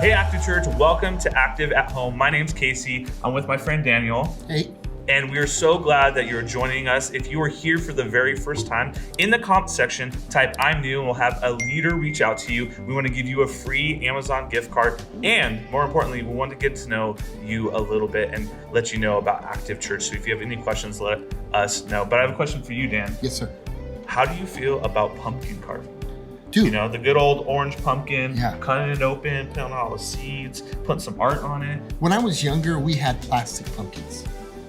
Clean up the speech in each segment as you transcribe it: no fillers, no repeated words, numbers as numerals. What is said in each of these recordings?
Hey, Active Church, welcome to Active at Home. My name's Casey. I'm with my friend Daniel. Hey. And we are so glad that you're joining us. If you are here for the very first time, in the comments section, type I'm new and we'll have a leader reach out to you. We want to give you a free Amazon gift card. And more importantly, we want to get to know you a little bit and let you know about Active Church. So if you have any questions, let us know. But I have a question for you, Dan. Yes, sir. How do you feel about pumpkin carving? Dude. You know, the good old orange pumpkin, Yeah. cutting it open, putting all the seeds, putting some art on it. When I was younger, we had plastic pumpkins.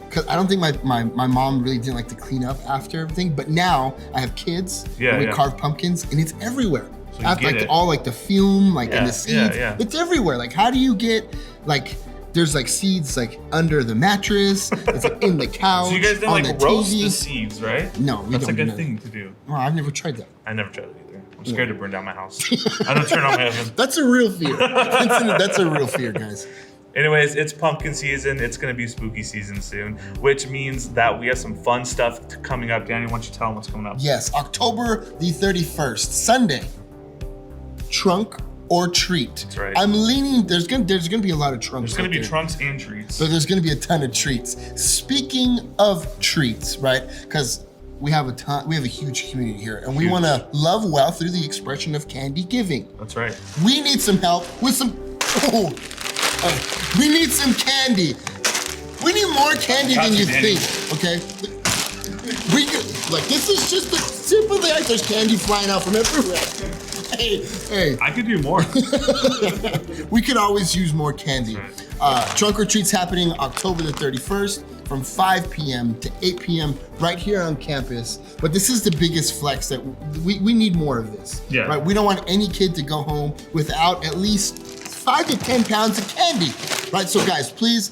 Because I don't think my mom really didn't like to clean up after everything. But now I have kids. Yeah, and we yeah. carve pumpkins and it's everywhere. So you I have get like it. all like the fume, like and Yeah, the seeds. yeah. It's everywhere. Like how do you get like there's like seeds like under the mattress, it's like in the couch. So you guys didn't on like the roast TV. the seeds, right? No, we That's don't a good do thing to do. Well, I've never tried that. I never tried it either. I'm scared to burn down my house. I don't turn on my oven. That's a real fear. That's a real fear, guys. Anyways, it's pumpkin season. It's going to be spooky season soon, which means that we have some fun stuff coming up. Danny, why don't you tell them what's coming up? Yes, October the 31st, Sunday. Trunk or treat. That's right. I'm leaning. There's gonna be a lot of trunks. There's going to be out there. trunks and treats. So there's gonna be a ton of treats. Speaking of treats, right? Because we have a huge community here, and we Huge. want to love well through the expression of candy giving. That's right. We need some help with some. We need some candy. We need more candy than you Danny. think. Okay. We could, like this is just the tip of the iceberg. There's candy flying out from everywhere. Hey. I could do more. We could always use more candy. Right. Trunk or treat's happening October the 31st from 5 p.m. to 8 p.m. right here on campus. But this is the biggest flex that we need more of this. Yeah. Right? We don't want any kid to go home without at least 5 to 10 pounds of candy. Right? So guys, please,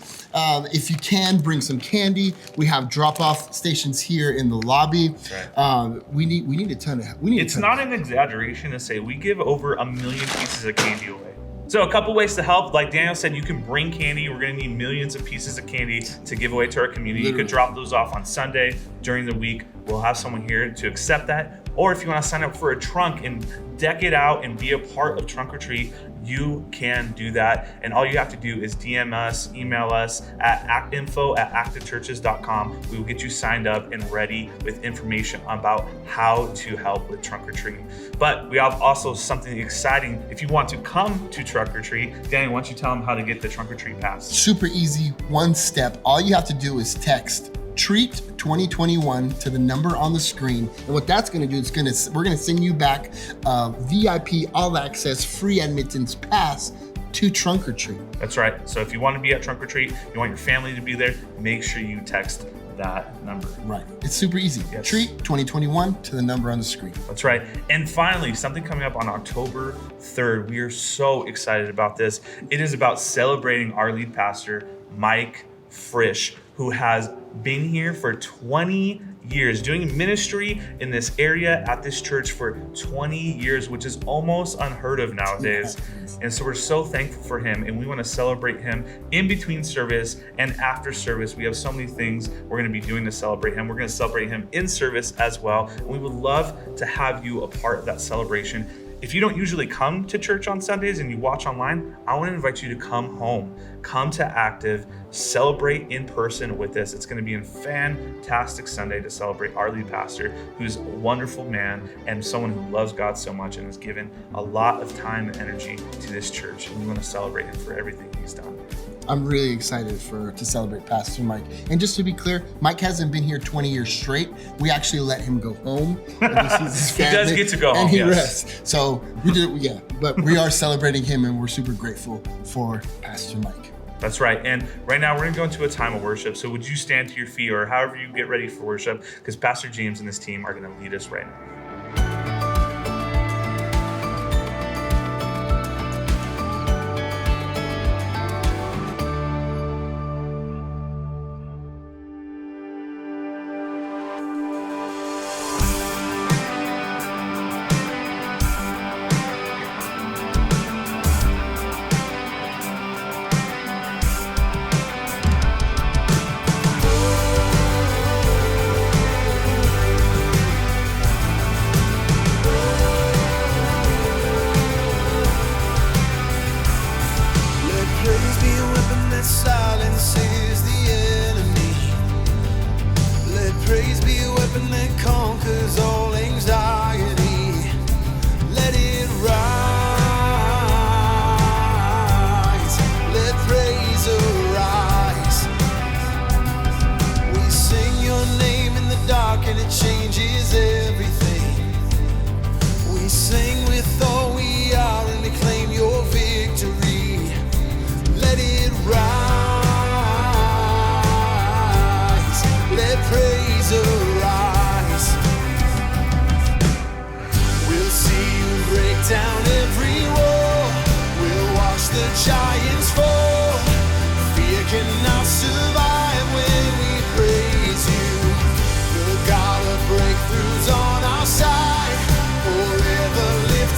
if you can, bring some candy. We have drop-off stations here in the lobby. Right. We need a ton of. It's not an exaggeration to say we give over 1 million pieces of candy away. So a couple ways to help. Like Daniel said, you can bring candy. We're going to need millions of pieces of candy to give away to our community. You could drop those off on Sunday during the week. We'll have someone here to accept that. Or if you want to sign up for a trunk and deck it out and be a part of Trunk or Treat, you can do that. And all you have to do is DM us, email us at info@activechurches.com. We will get you signed up and ready with information about how to help with Trunk or Treat. But we have also something exciting. If you want to come to Trunk or Treat, Danny, why don't you tell them how to get the Trunk or Treat pass? Super easy, one step. All you have to do is text Treat 2021 to the number on the screen. And what that's gonna do is we're gonna send you back a VIP all access free admittance pass to Trunk or Treat. That's right. So if you want to be at Trunk or Treat, you want your family to be there, make sure you text that number. Right, it's super easy. Yes. Treat 2021 to the number on the screen. That's right. And finally, something coming up on October 3rd. We are so excited about this. It is about celebrating our lead pastor, Mike Frisch, who has been here for 20 years, doing ministry in this area at this church for 20 years, which is almost unheard of nowadays. And so we're so thankful for him, and we want to celebrate him in between service and after service. We have so many things we're going to be doing to celebrate him. We're going to celebrate him in service as well. And we would love to have you a part of that celebration. If you don't usually come to church on Sundays and you watch online, I want to invite you to come home. Come to Active, celebrate in person with us. It's going to be a fantastic Sunday to celebrate our lead pastor, who's a wonderful man and someone who loves God so much and has given a lot of time and energy to this church. And we want to celebrate him for everything he's done. I'm really excited to celebrate Pastor Mike. And just to be clear, Mike hasn't been here 20 years straight. We actually let him go home. And he sees his family, He does get to go and home, he yes. rests. So we did, yeah. But we are celebrating him, and we're super grateful for Pastor Mike. That's right. And right now we're going to go into a time of worship. So would you stand to your feet or however you get ready for worship, because Pastor James and his team are going to lead us right now.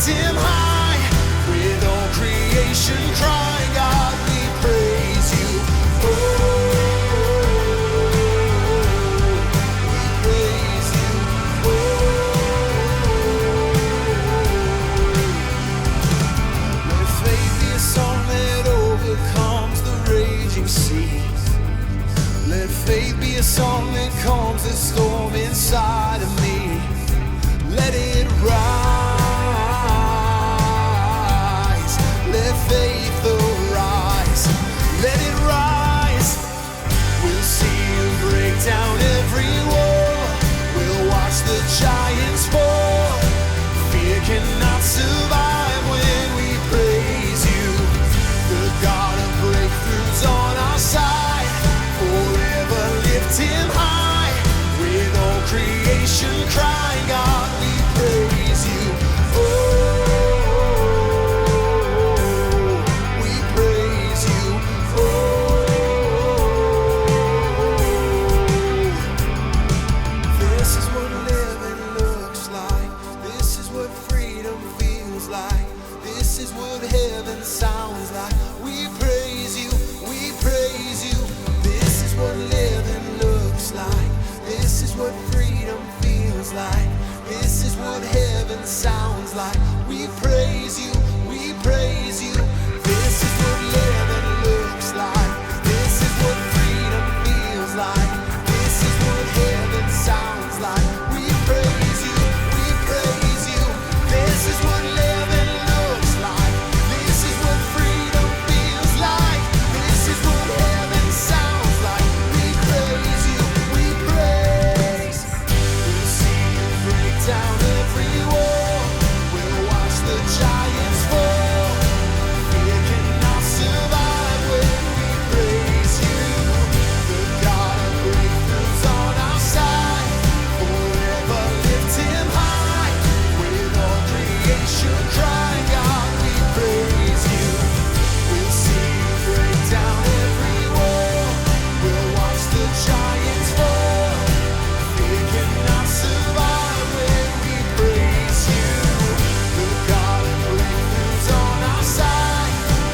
lift him high. With all creation crying, God, we praise you. Oh, we praise you. Oh, let faith be a song that overcomes the raging seas. Let faith be a song that calms the storm inside of me. Let it rise. Let faith arise. Let it rise. We'll see you break down every wall. We'll watch the giants fall. Fear cannot survive when we praise you. The God of breakthroughs on our side. Forever lift him high. With all creation crying, God, we praise you. Oh, we praise you. Oh, this is what living looks like. This is what freedom feels like. This is what heaven sounds like. We praise you. We praise you. This is what living looks like. This is what freedom feels like. This is what heaven sounds like. We praise you. We praise you. This is what living looks like. This is what freedom feels like. This is what heaven sounds like. We praise you. We praise you. This is what living looks like. This is what freedom feels like. This is what heaven sounds like. We praise you. We praise. We'll see you break down every wall. We'll watch the giants fall. Fear cannot survive when we praise you. The God of breakthroughs on our side. Forever lift him high. With all creation crying, God, we praise you. We'll see you break down every wall. We'll watch the giants fall. Fear cannot survive when we praise you. The God of breakthroughs on our side.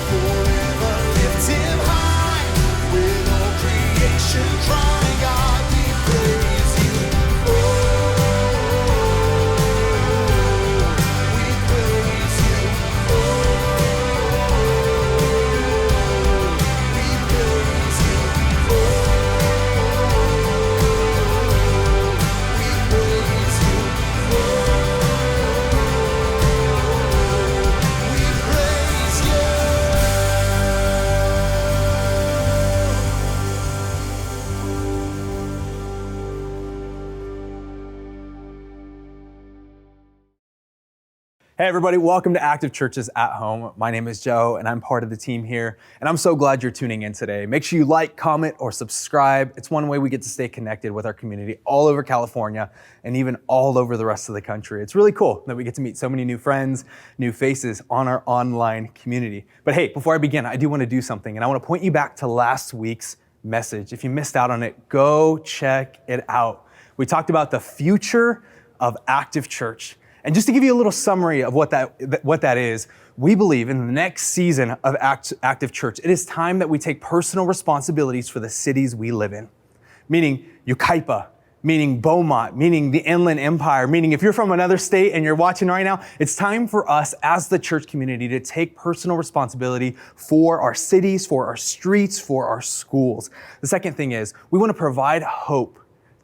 Forever lift him high. With all creation crying, God, we praise you. Oh, we praise you. Oh, we praise you. Oh, we praise you. Oh, we praise you. Hey everybody, welcome to Active Churches at Home. My name is Joe and I'm part of the team here, and I'm so glad you're tuning in today. Make sure you like, comment, or subscribe. It's one way we get to stay connected with our community all over California and even all over the rest of the country. It's really cool that we get to meet so many new friends, new faces on our online community. But hey, before I begin, I do want to do something, and I want to point you back to last week's message. If you missed out on it, go check it out. We talked about the future of Active Church. And just to give you a little summary of what that is, we believe in the next season of Active Church, it is time that we take personal responsibilities for the cities we live in. Meaning Yucaipa, meaning Beaumont, meaning the Inland Empire, meaning if you're from another state and you're watching right now, it's time for us as the church community to take personal responsibility for our cities, for our streets, for our schools. The second thing is we want to provide hope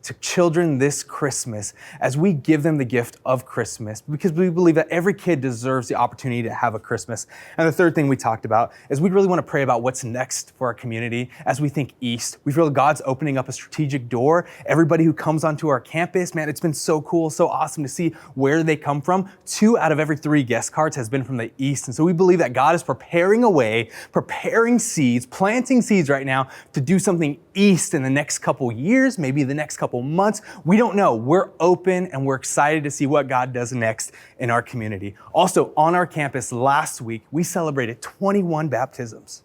to children this Christmas as we give them the gift of Christmas, because we believe that every kid deserves the opportunity to have a Christmas. And the third thing we talked about is we really want to pray about what's next for our community as we think east. We feel God's opening up a strategic door. Everybody who comes onto our campus, man, it's been so cool, so awesome to see where they come from. 2 out of every 3 guest cards has been from the east. And so we believe that God is preparing a way, preparing seeds, planting seeds right now to do something east in the next couple years, maybe the next couple months. We don't know. We're open and we're excited to see what God does next in our community. Also, on our campus last week, we celebrated 21 baptisms.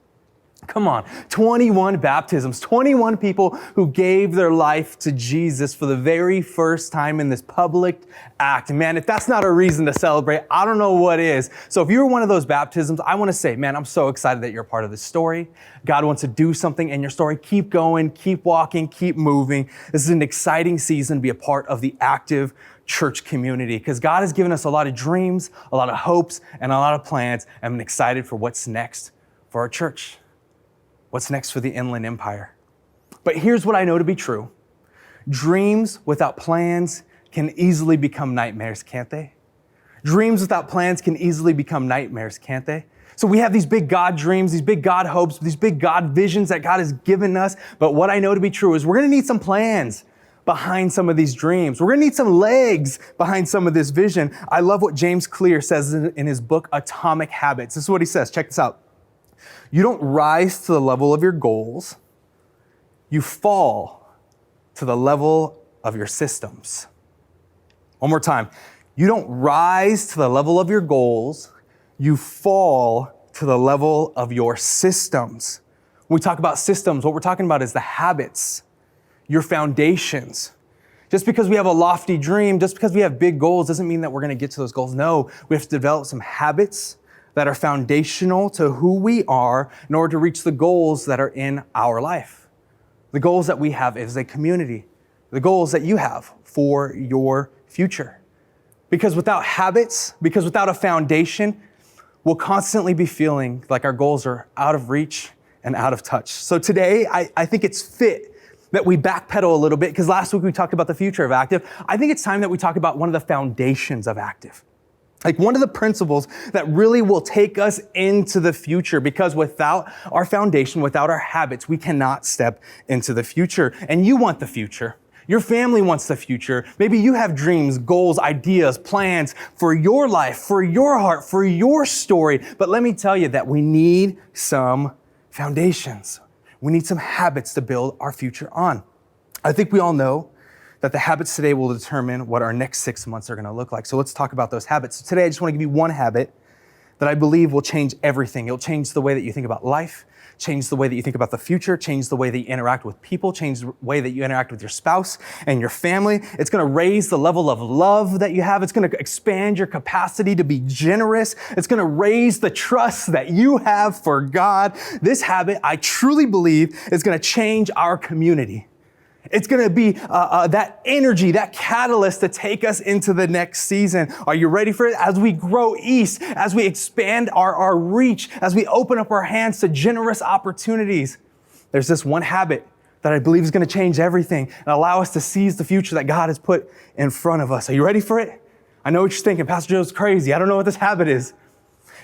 Come on, 21 baptisms, 21 people who gave their life to Jesus for the very first time in this public act. Man, if that's not a reason to celebrate, I don't know what is. So if you were one of those baptisms, I want to say, man, I'm so excited that you're a part of this story. God wants to do something in your story. Keep going, keep walking, keep moving. This is an exciting season to be a part of the Active Church community because God has given us a lot of dreams, a lot of hopes, and a lot of plans. I'm excited for what's next for our church. What's next for the Inland Empire? But here's what I know to be true. Dreams without plans can easily become nightmares, can't they? Dreams without plans can easily become nightmares, can't they? So we have these big God dreams, these big God hopes, these big God visions that God has given us. But what I know to be true is we're going to need some plans behind some of these dreams. We're going to need some legs behind some of this vision. I love what James Clear says in his book, Atomic Habits. This is what he says. Check this out. You don't rise to the level of your goals. You fall to the level of your systems. One more time. You don't rise to the level of your goals. You fall to the level of your systems. When we talk about systems, what we're talking about is the habits, your foundations. Just because we have a lofty dream, just because we have big goals doesn't mean that we're going to get to those goals. No, we have to develop some habits that are foundational to who we are in order to reach the goals that are in our life. The goals that we have as a community, the goals that you have for your future. Because without habits, because without a foundation, we'll constantly be feeling like our goals are out of reach and out of touch. So today, I think it's fit that we backpedal a little bit because last week we talked about the future of Active. I think it's time that we talk about one of the foundations of Active. Like one of the principles that really will take us into the future, because without our foundation, without our habits, we cannot step into the future. And you want the future. Your family wants the future. Maybe you have dreams, goals, ideas, plans for your life, for your heart, for your story. But let me tell you that we need some foundations. We need some habits to build our future on. I think we all know that the habits today will determine what our next 6 months are going to look like. So let's talk about those habits. So today I just want to give you one habit that I believe will change everything. It'll change the way that you think about life, change the way that you think about the future, change the way that you interact with people, change the way that you interact with your spouse and your family. It's going to raise the level of love that you have. It's going to expand your capacity to be generous. It's going to raise the trust that you have for God. This habit, I truly believe, is going to change our community. It's going to be that energy, that catalyst to take us into the next season. Are you ready for it? As we grow east, as we expand our reach, as we open up our hands to generous opportunities, there's this one habit that I believe is going to change everything and allow us to seize the future that God has put in front of us. Are you ready for it? I know what you're thinking. Pastor Joe's crazy. I don't know what this habit is.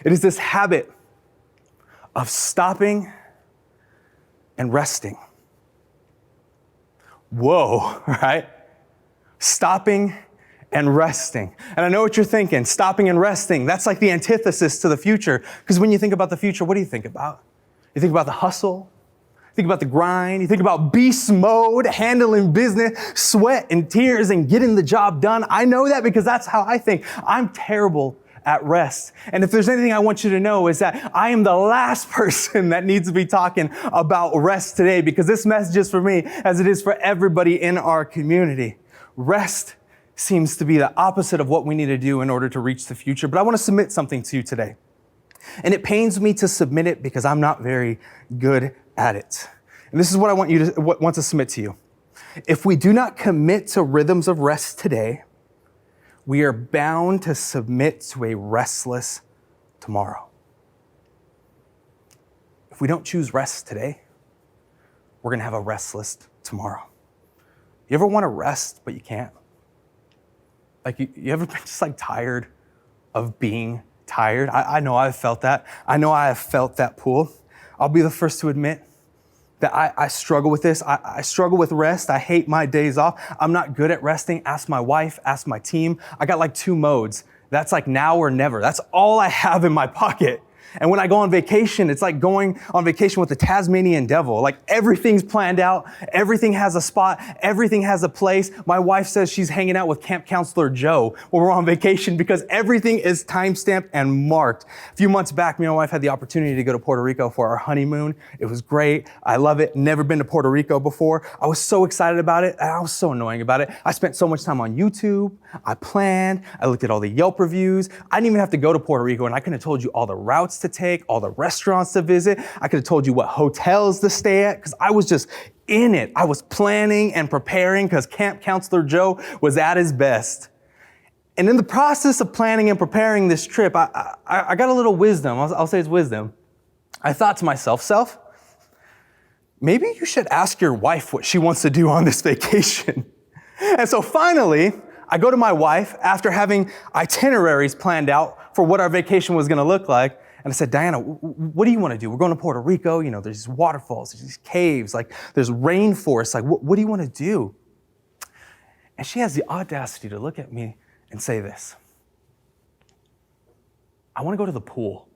It is this habit of stopping and resting. Whoa, right? Stopping and resting. And I know what you're thinking, stopping and resting. That's like the antithesis to the future. Because when you think about the future, what do you think about? You think about the hustle. You think about the grind. You think about beast mode, handling business, sweat and tears and getting the job done. I know that because that's how I think. I'm terrible at rest. And if there's anything I want you to know is that I am the last person that needs to be talking about rest today, because this message is for me as it is for everybody in our community. Rest seems to be the opposite of what we need to do in order to reach the future. But I want to submit something to you today. And it pains me to submit it because I'm not very good at it. And this is what I want to submit to you. If we do not commit to rhythms of rest today, we are bound to submit to a restless tomorrow. If we don't choose rest today, we're going to have a restless tomorrow. You ever want to rest, but you can't? Like you ever been just like tired of being tired? I know I've felt that. I know I have felt that pull. I'll be the first to admit that I struggle with this. I struggle with rest. I hate my days off. I'm not good at resting. Ask my wife, ask my team. I got like 2 modes. That's like now or never. That's all I have in my pocket. And when I go on vacation, it's like going on vacation with the Tasmanian devil. Like everything's planned out, everything has a spot, everything has a place. My wife says she's hanging out with Camp Counselor Joe when we're on vacation because everything is timestamped and marked. A few months back, me and my wife had the opportunity to go to Puerto Rico for our honeymoon. It was great. I love it. Never been to Puerto Rico before. I was so excited about it, and I was so annoying about it. I spent so much time on YouTube. I planned. I looked at all the Yelp reviews. I didn't even have to go to Puerto Rico, and I could have told you all the routes to take, all the restaurants to visit. I could have told you what hotels to stay at, because I was just in it. I was planning and preparing because Camp Counselor Joe was at his best. And in the process of planning and preparing this trip, I got a little wisdom. I'll say it's wisdom. I thought to myself, Self, maybe you should ask your wife what she wants to do on this vacation. And so finally, I go to my wife after having itineraries planned out for what our vacation was going to look like. And I said, Diana, what do you want to do? We're going to Puerto Rico. You know, there's these waterfalls, there's these caves, like there's rainforests. Like, what do you want to do? And she has the audacity to look at me and say this. I want to go to the pool.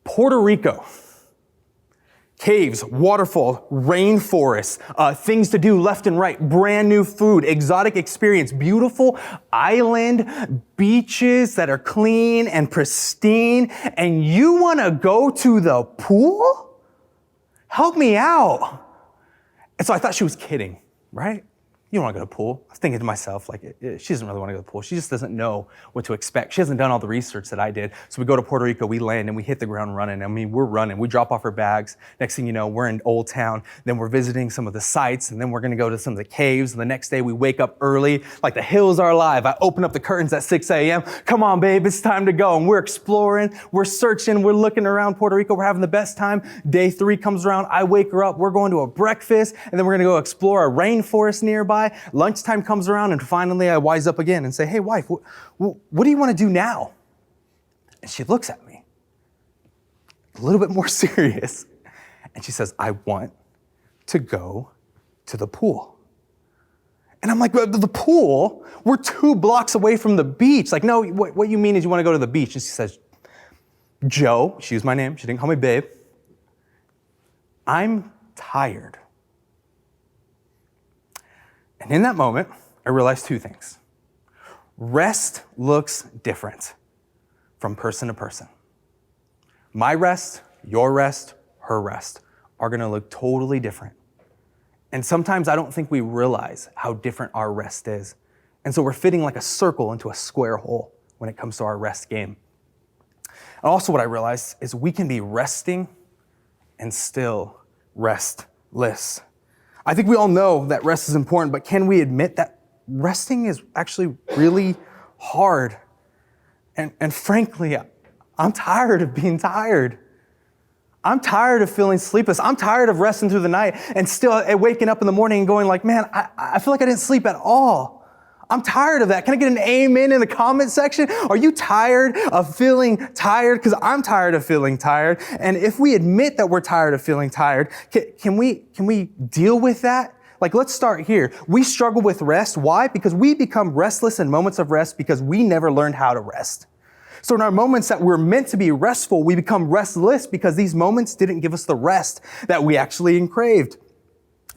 Puerto Rico. Caves, waterfall, rainforests, things to do left and right, brand new food, exotic experience, beautiful island, beaches that are clean and pristine, and you want to go to the pool? Help me out. And so I thought she was kidding, right? You don't want to go to the pool. I was thinking to myself, like, she doesn't really want to go to the pool. She just doesn't know what to expect. She hasn't done all the research that I did. So we go to Puerto Rico, we land, and we hit the ground running. I mean, we're running. We drop off our bags. Next thing you know, we're in Old Town. Then we're visiting some of the sites, and then we're going to go to some of the caves. And the next day, we wake up early, like the hills are alive. I open up the curtains at 6 a.m. Come on, babe, it's time to go. And we're exploring, we're searching, we're looking around Puerto Rico. We're having the best time. Day 3 comes around. I wake her up. We're going to a breakfast, and then we're going to go explore a rainforest nearby. Lunchtime comes around, and finally I wise up again and say, hey, wife, what do you want to do now? And she looks at me a little bit more serious, and she says, I want to go to the pool. And I'm like, the pool? We're 2 blocks away from the beach. Like, no, what you mean is you want to go to the beach. And she says, Joe, she used my name, she didn't call me babe, I'm tired. And in that moment, I realized 2 things. Rest looks different from person to person. My rest, your rest, her rest are going to look totally different. And sometimes I don't think we realize how different our rest is. And so we're fitting like a circle into a square hole when it comes to our rest game. And also what I realized is we can be resting and still restless. I think we all know that rest is important, but can we admit that resting is actually really hard? And frankly, I'm tired of being tired. I'm tired of feeling sleepless. I'm tired of resting through the night and still waking up in the morning and going like, man, I feel like I didn't sleep at all. I'm tired of that. Can I get an amen in the comment section? Are you tired of feeling tired? Because I'm tired of feeling tired. And if we admit that we're tired of feeling tired, can we deal with that? Like, let's start here. We struggle with rest. Why? Because we become restless in moments of rest because we never learned how to rest. So in our moments that we're meant to be restful, we become restless because these moments didn't give us the rest that we actually craved.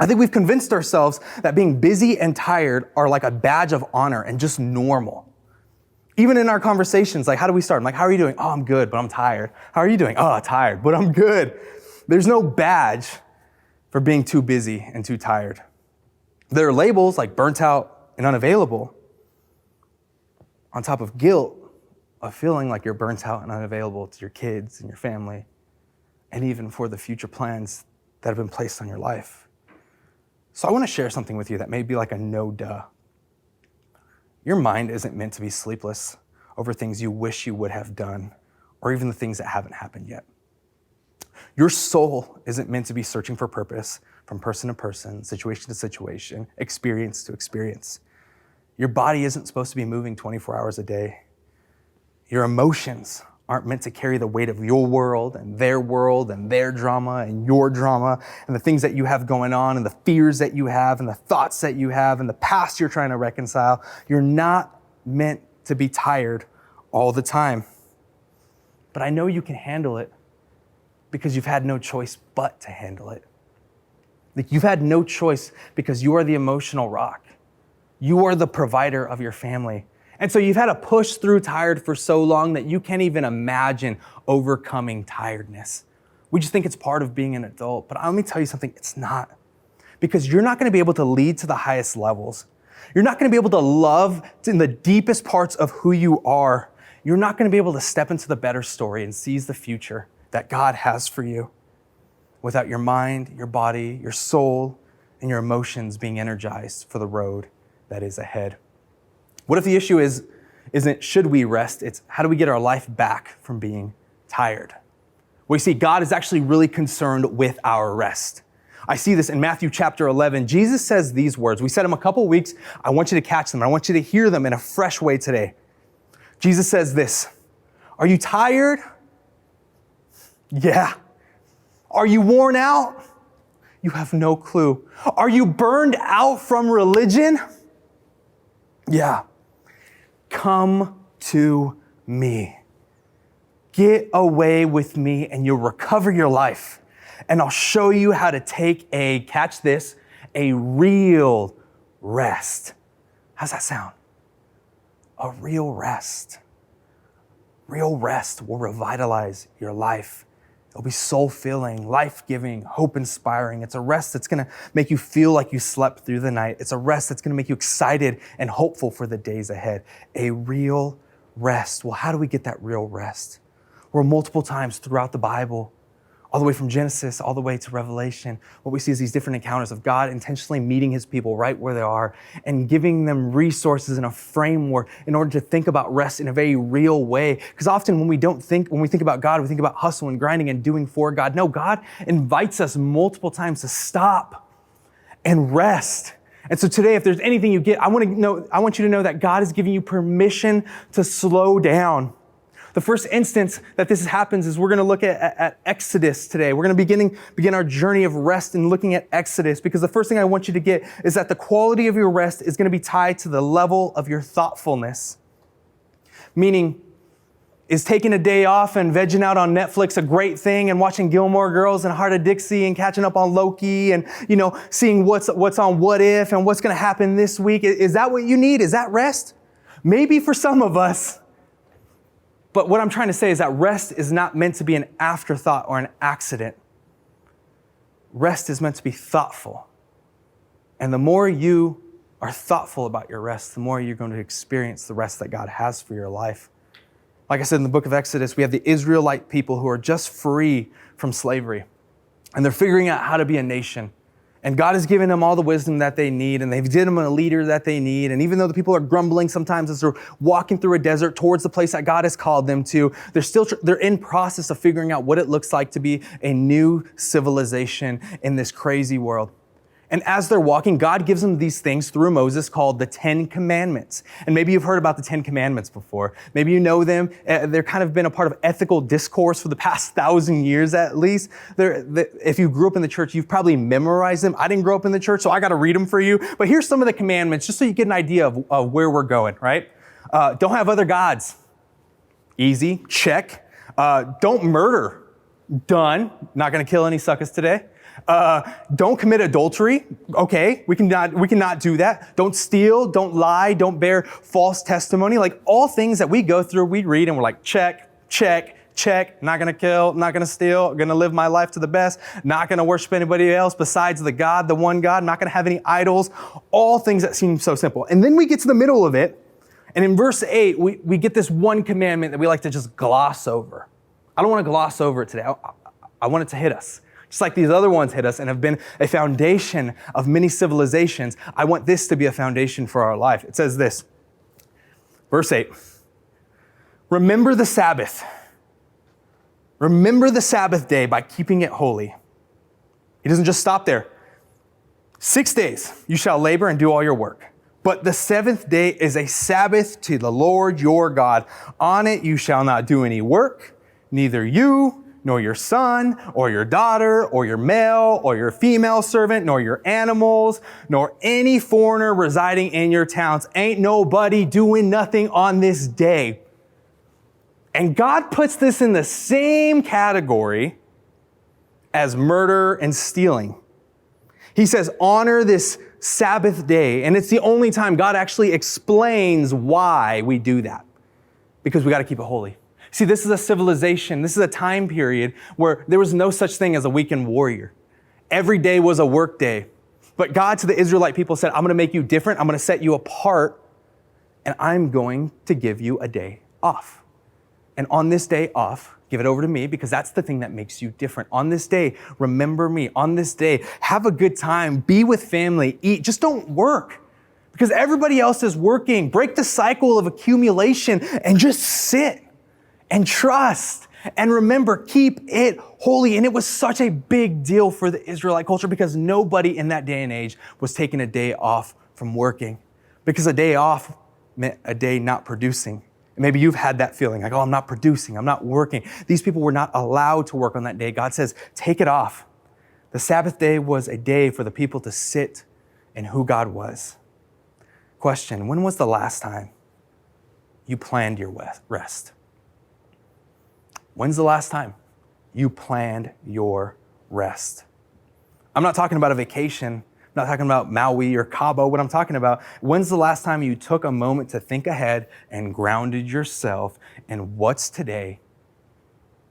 I think we've convinced ourselves that being busy and tired are like a badge of honor and just normal. Even in our conversations, like, how do we start? I'm like, how are you doing? Oh, I'm good, but I'm tired. How are you doing? Oh, tired, but I'm good. There's no badge for being too busy and too tired. There are labels like burnt out and unavailable on top of guilt of feeling like you're burnt out and unavailable to your kids and your family, and even for the future plans that have been placed on your life. So I want to share something with you that may be like a no-duh. Your mind isn't meant to be sleepless over things you wish you would have done, or even the things that haven't happened yet. Your soul isn't meant to be searching for purpose from person to person, situation to situation, experience to experience. Your body isn't supposed to be moving 24 hours a day. Your emotions aren't meant to carry the weight of your world and their drama and your drama and the things that you have going on and the fears that you have and the thoughts that you have and the past you're trying to reconcile. You're not meant to be tired all the time. but I know you can handle it because you've had no choice but to handle it. Like, you've had no choice because you are the emotional rock. You are the provider of your family. And so you've had to push through tired for so long that you can't even imagine overcoming tiredness. We just think it's part of being an adult, but let me tell you something, it's not. Because you're not gonna be able to lead to the highest levels. You're not gonna be able to love in the deepest parts of who you are. You're not gonna be able to step into the better story and seize the future that God has for you without your mind, your body, your soul, and your emotions being energized for the road that is ahead. What if the issue isn't should we rest, it's how do we get our life back from being tired? Well, you see, God is actually really concerned with our rest. I see this in Matthew chapter 11. Jesus says these words. We said them a couple weeks. I want you to catch them. I want you to hear them in a fresh way today. Jesus says this, are you tired? Yeah. Are you worn out? You have no clue. Are you burned out from religion? Yeah. Come to me. Get away with me and you'll recover your life. And I'll show you how to take catch this, a real rest. How's that sound? A real rest. Real rest will revitalize your life. It'll be soul-filling, life-giving, hope-inspiring. It's a rest that's gonna make you feel like you slept through the night. It's a rest that's gonna make you excited and hopeful for the days ahead. A real rest. Well, how do we get that real rest? Well, multiple times throughout the Bible, all the way from Genesis, all the way to Revelation, what we see is these different encounters of God intentionally meeting his people right where they are and giving them resources and a framework in order to think about rest in a very real way. Because often when we think about God, we think about hustle and grinding and doing for God. No, God invites us multiple times to stop and rest. And so today, if there's anything you get, I want you to know that God is giving you permission to slow down. The first instance that this happens is we're going to look at Exodus today. We're going to begin our journey of rest and looking at Exodus, because the first thing I want you to get is that the quality of your rest is going to be tied to the level of your thoughtfulness. Meaning, is taking a day off and vegging out on Netflix a great thing, and watching Gilmore Girls and Heart of Dixie and catching up on Loki and, seeing what's on What If and what's going to happen this week? Is that what you need? Is that rest? Maybe for some of us. But what I'm trying to say is that rest is not meant to be an afterthought or an accident. Rest is meant to be thoughtful. And the more you are thoughtful about your rest, the more you're going to experience the rest that God has for your life. Like I said in the book of Exodus, we have the Israelite people who are just free from slavery. And they're figuring out how to be a nation. And God has given them all the wisdom that they need, and they've given them a leader that they need. And even though the people are grumbling sometimes as they're walking through a desert towards the place that God has called them to, they're in process of figuring out what it looks like to be a new civilization in this crazy world. And as they're walking, God gives them these things through Moses called the 10 Commandments. And maybe you've heard about the 10 Commandments before. Maybe you know them. They're kind of been a part of ethical discourse for the past 1,000 years at least. If you grew up in the church, you've probably memorized them. I didn't grow up in the church, so I got to read them for you. But here's some of the commandments, just so you get an idea of where we're going, right? Don't have other gods. Easy, check. Don't murder. Done. Not going to kill any suckers today. Don't commit adultery. Okay, we cannot do that. Don't steal, don't lie, don't bear false testimony. Like all things that we go through, we read and we're like, check, check, check. Not gonna kill, not gonna steal, gonna live my life to the best, not gonna worship anybody else besides the one God, not gonna have any idols. All things that seem so simple. And then we get to the middle of it, and in verse 8, we get this one commandment that we like to just gloss over. I don't want to gloss over it today. I want it to hit us. Just like these other ones hit us and have been a foundation of many civilizations, I want this to be a foundation for our life. It says this, verse 8, remember the Sabbath. Remember the Sabbath day by keeping it holy. He doesn't just stop there. 6 days you shall labor and do all your work. But the seventh day is a Sabbath to the Lord your God. On it you shall not do any work, neither you, nor your son, or your daughter, or your male, or your female servant, nor your animals, nor any foreigner residing in your towns. Ain't nobody doing nothing on this day. And God puts this in the same category as murder and stealing. He says, honor this Sabbath day. And it's the only time God actually explains why we do that. Because we got to keep it holy. See, this is a civilization. This is a time period where there was no such thing as a weekend warrior. Every day was a work day. But God to the Israelite people said, I'm going to make you different. I'm going to set you apart. And I'm going to give you a day off. And on this day off, give it over to me, because that's the thing that makes you different. On this day, remember me. On this day, have a good time. Be with family. Eat. Just don't work, because everybody else is working. Break the cycle of accumulation and just sit and trust. And remember, keep it holy. And it was such a big deal for the Israelite culture, because nobody in that day and age was taking a day off from working, because a day off meant a day not producing. Maybe you've had that feeling like, oh, I'm not producing, I'm not working. These people were not allowed to work on that day. God says, take it off. The Sabbath day was a day for the people to sit in who God was. Question, when was the last time you planned your rest? When's the last time you planned your rest? I'm not talking about a vacation. I'm not talking about Maui or Cabo. What I'm talking about, when's the last time you took a moment to think ahead and grounded yourself in what's today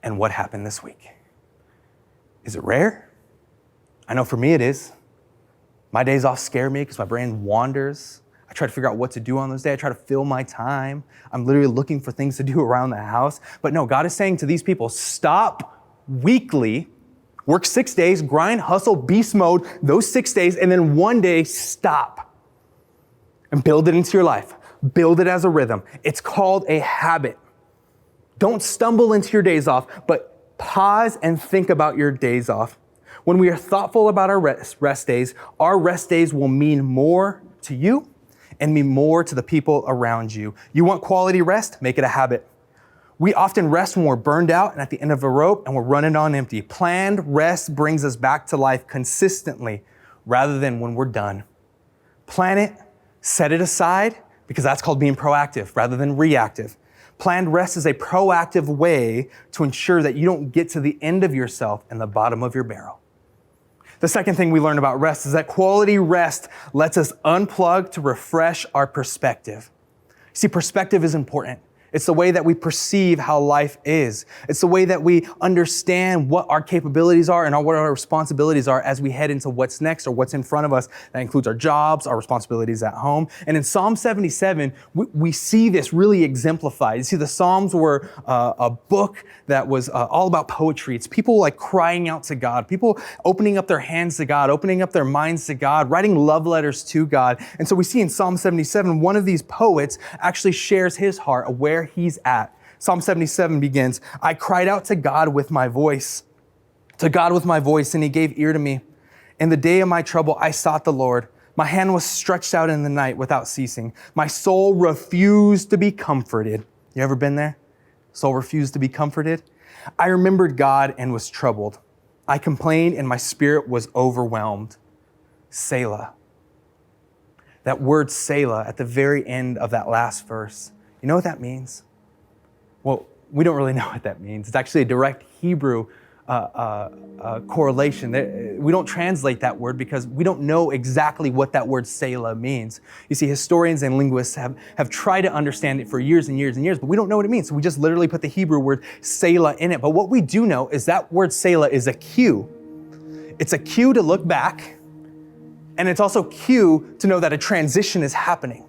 and what happened this week? Is it rare? I know for me it is. My days off scare me because my brain wanders. I try to figure out what to do on those days. I try to fill my time. I'm literally looking for things to do around the house. But no, God is saying to these people, stop weekly. Work 6 days, grind, hustle, beast mode, those 6 days, and then one day stop and build it into your life. Build it as a rhythm. It's called a habit. Don't stumble into your days off, but pause and think about your days off. When we are thoughtful about our rest days will mean more to you and mean more to the people around you. You want quality rest? Make it a habit. We often rest when we're burned out and at the end of a rope and we're running on empty. Planned rest brings us back to life consistently rather than when we're done. Plan it, set it aside, because that's called being proactive rather than reactive. Planned rest is a proactive way to ensure that you don't get to the end of yourself and the bottom of your barrel. The second thing we learn about rest is that quality rest lets us unplug to refresh our perspective. See, perspective is important. It's the way that we perceive how life is. It's the way that we understand what our capabilities are and what our responsibilities are as we head into what's next or what's in front of us. That includes our jobs, our responsibilities at home. And in Psalm 77, we see this really exemplified. You see, the Psalms were a book that was all about poetry. It's people like crying out to God, people opening up their hands to God, opening up their minds to God, writing love letters to God. And so we see in Psalm 77, one of these poets actually shares his heart of where he's at. Psalm 77 begins, I cried out to God with my voice, and he gave ear to me. In the day of my trouble, I sought the Lord. My hand was stretched out in the night without ceasing. My soul refused to be comforted. You ever been there? Soul refused to be comforted. I remembered God and was troubled. I complained and my spirit was overwhelmed. Selah. That word Selah at the very end of that last verse, you know what that means? Well, we don't really know what that means. It's actually a direct Hebrew correlation. We don't translate that word because we don't know exactly what that word Selah means. You see, historians and linguists have tried to understand it for years and years and years, but we don't know what it means. So we just literally put the Hebrew word Selah in it. But what we do know is that word Selah is a cue. It's a cue to look back, and it's also a cue to know that a transition is happening.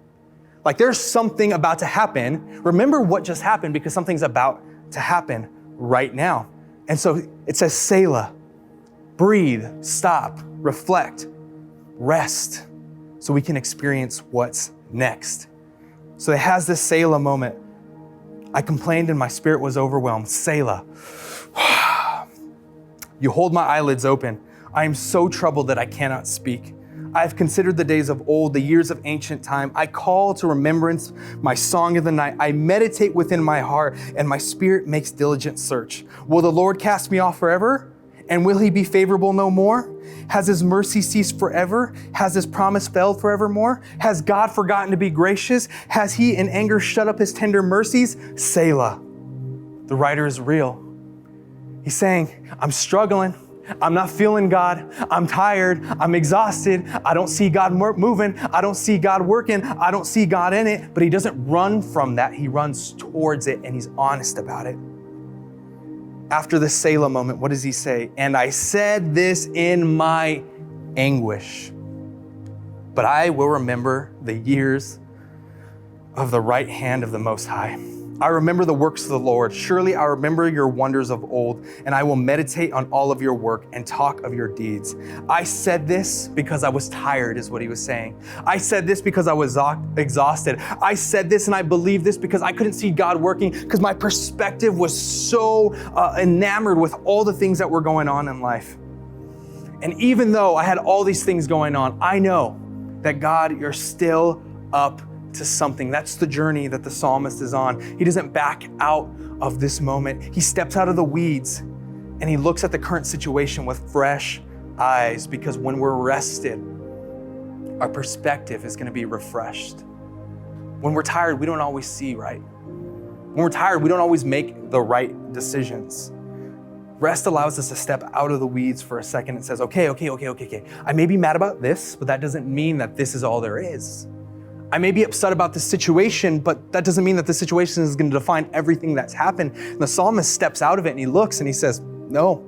Like there's something about to happen. Remember what just happened because something's about to happen right now. And so it says Selah, breathe, stop, reflect, rest, so we can experience what's next. So it has this Selah moment. I complained and my spirit was overwhelmed. Selah. You hold my eyelids open. I am so troubled that I cannot speak. I have considered the days of old, the years of ancient time. I call to remembrance my song of the night. I meditate within my heart, and my spirit makes diligent search. Will the Lord cast me off forever? And will he be favorable no more? Has his mercy ceased forever? Has his promise failed forevermore? Has God forgotten to be gracious? Has he in anger shut up his tender mercies? Selah. The writer is real. He's saying, I'm struggling. I'm not feeling God. I'm tired. I'm exhausted. I don't see God moving. I don't see God working. I don't see God in it. But he doesn't run from that. He runs towards it, and he's honest about it. After the Selah moment, what does he say? And I said this in my anguish, but I will remember the years of the right hand of the Most High. I remember the works of the Lord. Surely I remember your wonders of old, and I will meditate on all of your work and talk of your deeds. I said this because I was tired, is what he was saying. I said this because I was exhausted. I said this and I believe this because I couldn't see God working, because my perspective was so enamored with all the things that were going on in life. And even though I had all these things going on, I know that God, you're still up to something. That's the journey that the psalmist is on. He doesn't back out of this moment. He steps out of the weeds and he looks at the current situation with fresh eyes, because when we're rested, our perspective is going to be refreshed. When we're tired, we don't always see right. When we're tired, we don't always make the right decisions. Rest allows us to step out of the weeds for a second and says, okay. I may be mad about this, but that doesn't mean that this is all there is. I may be upset about this situation, but that doesn't mean that the situation is going to define everything that's happened. And the psalmist steps out of it and he looks and he says, no,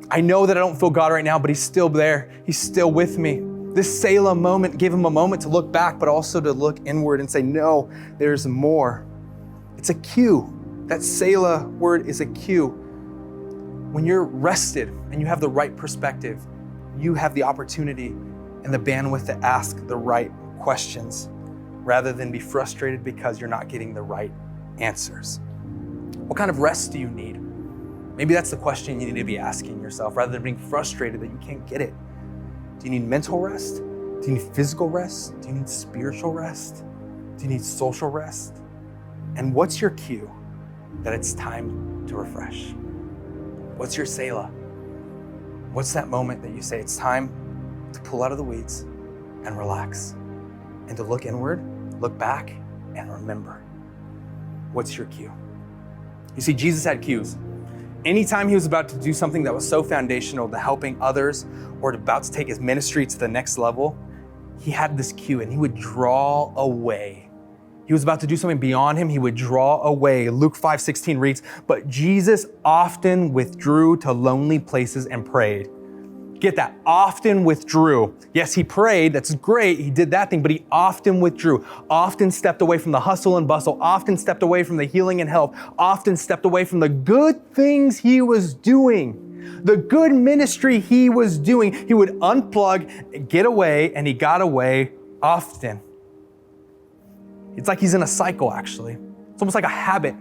I know that I don't feel God right now, but he's still there. He's still with me. This Selah moment gave him a moment to look back, but also to look inward and say, no, there's more. It's a cue. That Selah word is a cue. When you're rested and you have the right perspective, you have the opportunity and the bandwidth to ask the right questions rather than be frustrated because you're not getting the right answers. What kind of rest do you need? Maybe that's the question you need to be asking yourself, rather than being frustrated that you can't get it. Do you need mental rest? Do you need physical rest? Do you need spiritual rest? Do you need social rest? And what's your cue that it's time to refresh? What's your Selah? What's that moment that you say it's time to pull out of the weeds and relax, and to look inward, look back, and remember? What's your cue? You see, Jesus had cues. Anytime he was about to do something that was so foundational to helping others or about to take his ministry to the next level, he had this cue and he would draw away. He was about to do something beyond him, he would draw away. Luke 5:16 reads, but Jesus often withdrew to lonely places and prayed. Get that, often withdrew. Yes, he prayed, that's great, he did that thing, but he often withdrew, often stepped away from the hustle and bustle, often stepped away from the healing and help, often stepped away from the good things he was doing, the good ministry he was doing. He would unplug, get away, and he got away often. It's like he's in a cycle, actually. It's almost like a habit.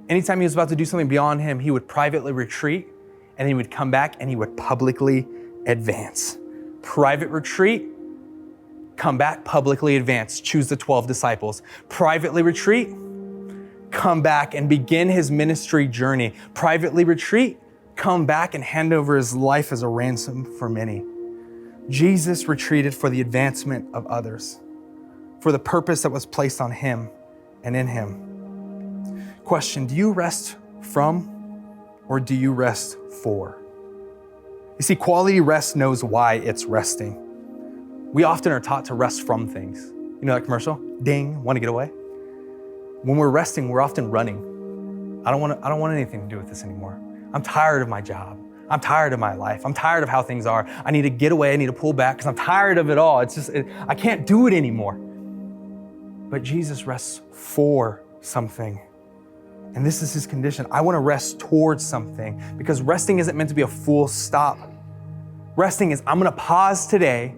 Anytime he was about to do something beyond him, he would privately retreat, and he would come back and he would publicly advance. Private retreat, come back, publicly advance. Choose the 12 disciples. Privately retreat, come back and begin his ministry journey. Privately retreat, come back and hand over his life as a ransom for many. Jesus retreated for the advancement of others, for the purpose that was placed on him and in him. Question, do you rest from or do you rest for? You see, quality rest knows why it's resting. We often are taught to rest from things. You know that commercial? Ding, want to get away? When we're resting, we're often running. I don't want anything to do with this anymore. I'm tired of my job. I'm tired of my life. I'm tired of how things are. I need to get away. I need to pull back because I'm tired of it all. I can't do it anymore. But Jesus rests for something. And this is his condition. I want to rest towards something, because resting isn't meant to be a full stop. Resting is, I'm going to pause today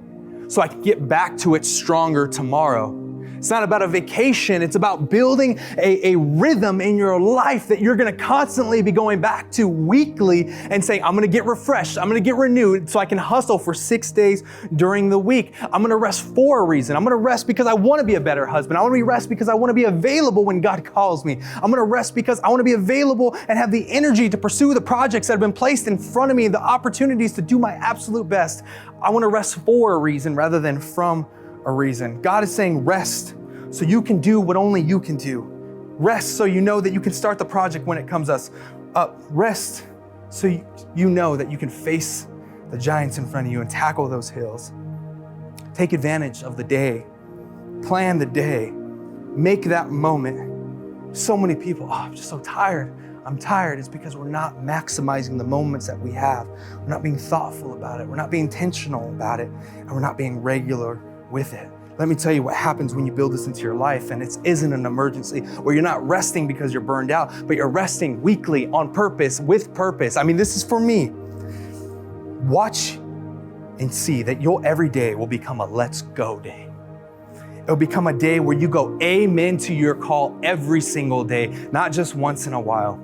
so I can get back to it stronger tomorrow. It's not about a vacation. It's about building a rhythm in your life that you're going to constantly be going back to weekly and saying, I'm going to get refreshed. I'm going to get renewed so I can hustle for 6 days during the week. I'm going to rest for a reason. I'm going to rest because I want to be a better husband. I want to rest because I want to be available when God calls me. I'm going to rest because I want to be available and have the energy to pursue the projects that have been placed in front of me, the opportunities to do my absolute best. I want to rest for a reason rather than from a reason. God is saying rest so you can do what only you can do. Rest so you know that you can start the project when it comes up. Rest so you know that you can face the giants in front of you and tackle those hills. Take advantage of the day. Plan the day. Make that moment. So many people, I'm just so tired. I'm tired. It's because we're not maximizing the moments that we have. We're not being thoughtful about it. We're not being intentional about it. And we're not being regular with it. Let me tell you what happens when you build this into your life, and it isn't an emergency where you're not resting because you're burned out, but you're resting weekly on purpose, with purpose. I mean, this is for me. Watch and see that every day will become a let's go day. It'll become a day where you go amen to your call every single day, not just once in a while.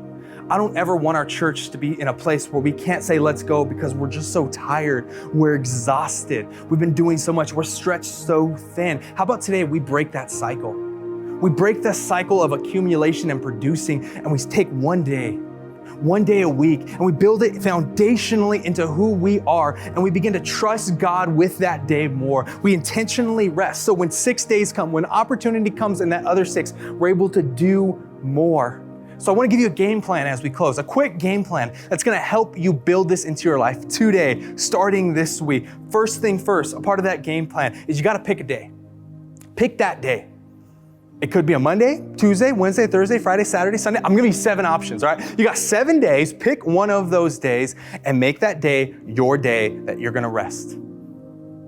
I don't ever want our church to be in a place where we can't say let's go because we're just so tired. We're exhausted. We've been doing so much. We're stretched so thin. How about today we break that cycle? We break the cycle of accumulation and producing, and we take one day a week, and we build it foundationally into who we are, and we begin to trust God with that day more. We intentionally rest. So when 6 days come, when opportunity comes in that other 6, we're able to do more. So I want to give you a game plan as we close, a quick game plan that's going to help you build this into your life today, starting this week. First thing first, a part of that game plan is you got to pick a day. Pick that day. It could be a Monday, Tuesday, Wednesday, Thursday, Friday, Saturday, Sunday. I'm giving you 7 options, all right? You got 7 days. Pick one of those days and make that day your day that you're going to rest.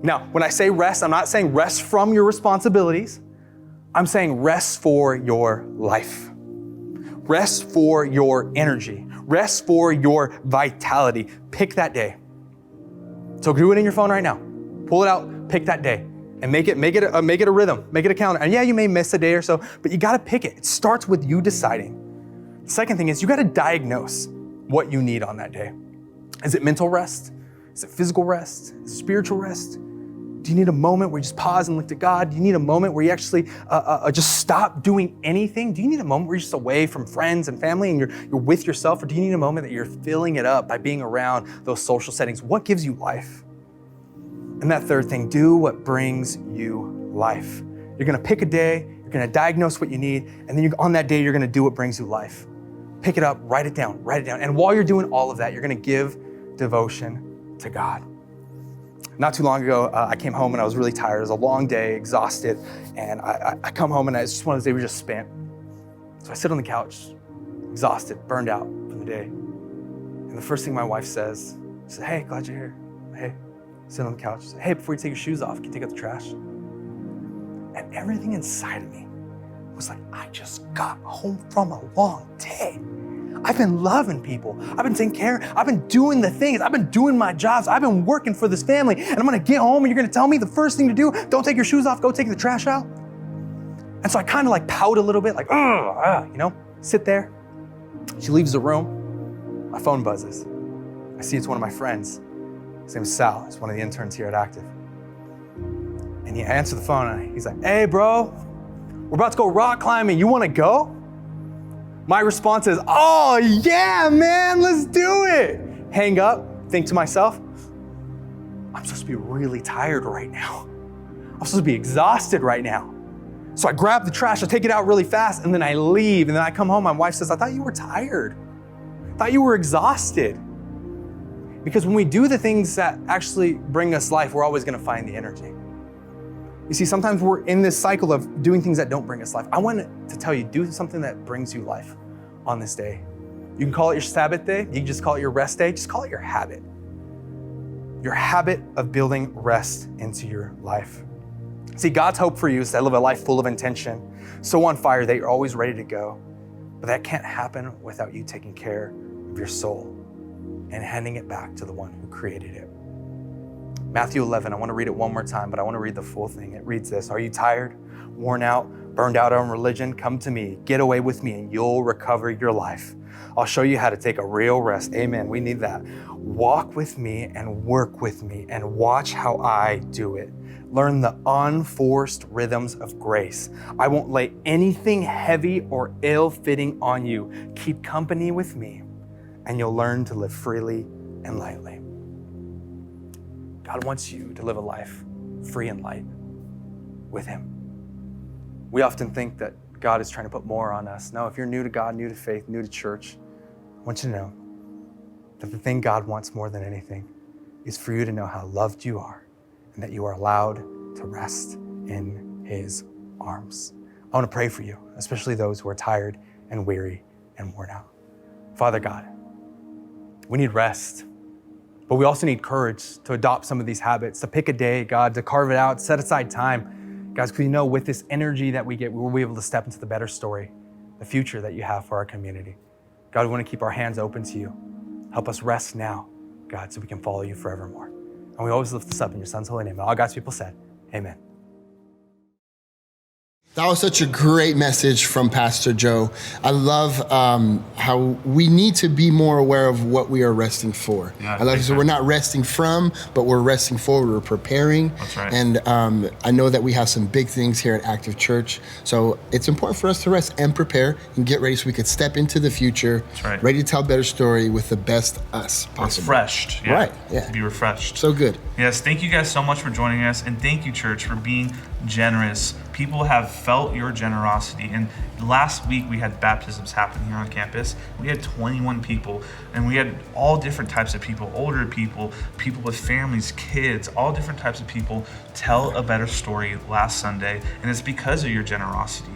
Now, when I say rest, I'm not saying rest from your responsibilities. I'm saying rest for your life. Rest for your energy. Rest for your vitality. Pick that day. So do it in your phone right now. Pull it out, pick that day. And make it a rhythm, make it a calendar. And yeah, you may miss a day or so, but you gotta pick it. It starts with you deciding. The second thing is you gotta diagnose what you need on that day. Is it mental rest? Is it physical rest? Is it spiritual rest? Do you need a moment where you just pause and look to God? Do you need a moment where you actually just stop doing anything? Do you need a moment where you're just away from friends and family and you're with yourself? Or do you need a moment that you're filling it up by being around those social settings? What gives you life? And that third thing, do what brings you life. You're gonna pick a day, you're gonna diagnose what you need, and then on that day, you're gonna do what brings you life. Pick it up, write it down. And while you're doing all of that, you're gonna give devotion to God. Not too long ago, I came home and I was really tired. It was a long day, exhausted, and I come home and it's just one of those days we just spent. So I sit on the couch, exhausted, burned out from the day. And the first thing my wife says, she said, "Hey, glad you're here. Hey." Sit on the couch, say, "Hey, before you take your shoes off, can you take out the trash?" And everything inside of me was like, I just got home from a long day. I've been loving people. I've been taking care. I've been doing the things. I've been doing my jobs. I've been working for this family. And I'm gonna get home and you're gonna tell me the first thing to do, don't take your shoes off, go take the trash out. And so I kind of like pout a little bit, like, sit there. She leaves the room. My phone buzzes. I see it's one of my friends. His name is Sal. He's one of the interns here at Active. And he answered the phone and he's like, "Hey, bro, we're about to go rock climbing. You want to go?" My response is, "Oh, yeah, man, let's do it." Hang up, think to myself, I'm supposed to be really tired right now. I'm supposed to be exhausted right now. So I grab the trash, I take it out really fast, and then I leave. And then I come home, my wife says, "I thought you were tired. I thought you were exhausted." Because when we do the things that actually bring us life, we're always gonna find the energy. You see, sometimes we're in this cycle of doing things that don't bring us life. I want to tell you, do something that brings you life on this day. You can call it your Sabbath day, you can just call it your rest day, just call it your habit. Your habit of building rest into your life. See, God's hope for you is to live a life full of intention, so on fire that you're always ready to go. But that can't happen without you taking care of your soul and handing it back to the one who created it. Matthew 11, I want to read it one more time, but I want to read the full thing. It reads this: "Are you tired, worn out, burned out on religion? Come to me, get away with me, and you'll recover your life. I'll show you how to take a real rest." Amen, we need that. "Walk with me and work with me and watch how I do it. Learn the unforced rhythms of grace. I won't lay anything heavy or ill-fitting on you. Keep company with me, and you'll learn to live freely and lightly." God wants you to live a life free and light with Him. We often think that God is trying to put more on us. No, if you're new to God, new to faith, new to church, I want you to know that the thing God wants more than anything is for you to know how loved you are and that you are allowed to rest in his arms. I want to pray for you, especially those who are tired and weary and worn out. Father God, we need rest, but we also need courage to adopt some of these habits, to pick a day, God, to carve it out, set aside time. Guys, because you know with this energy that we get, we'll be able to step into the better story, the future that you have for our community. God, we want to keep our hands open to you. Help us rest now, God, so we can follow you forevermore. And we always lift this up in your son's holy name. And all God's people said, amen. That was such a great message from Pastor Joe. I love how we need to be more aware of what we are resting for. Yeah, I love so we're not resting from, but we're resting for. We're preparing. That's right. And I know that we have some big things here at Active Church. So it's important for us to rest and prepare and get ready so we could step into the future, That's right. ready to tell a better story with the best us possible. Refreshed. Yeah. Right, yeah. To be refreshed. So good. Yes, thank you guys so much for joining us, and thank you, church, for being generous. People have felt your generosity, and last week we had baptisms happen here on campus. We had 21 people, and we had all different types of people, older people, people with families, kids, all different types of people tell a better story last Sunday, and it's because of your generosity.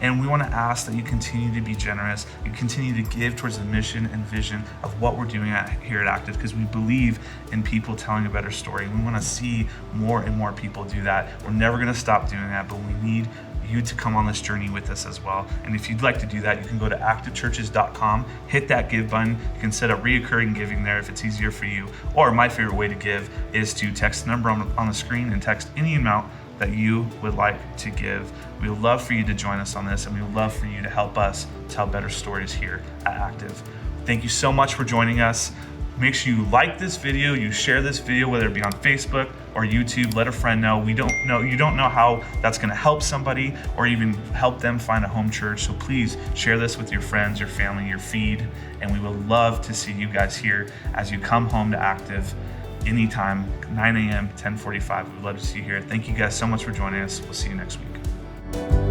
And we want to ask that you continue to be generous, you continue to give towards the mission and vision of what we're doing here at Active, because we believe in people telling a better story. We want to see more and more people do that. We're never going to stop doing that, but we need you to come on this journey with us as well. And if you'd like to do that, you can go to activechurches.com, hit that give button. You can set up reoccurring giving there if it's easier for you. Or my favorite way to give is to text the number on the screen and text any amount that you would like to give. We would love for you to join us on this, and we would love for you to help us tell better stories here at Active. Thank you so much for joining us. Make sure you like this video, you share this video, whether it be on Facebook or YouTube. Let a friend know. You don't know how that's going to help somebody or even help them find a home church. So please share this with your friends, your family, your feed, and we would love to see you guys here as you come home to Active anytime, 9 a.m., 10:45. We'd love to see you here. Thank you guys so much for joining us. We'll see you next week.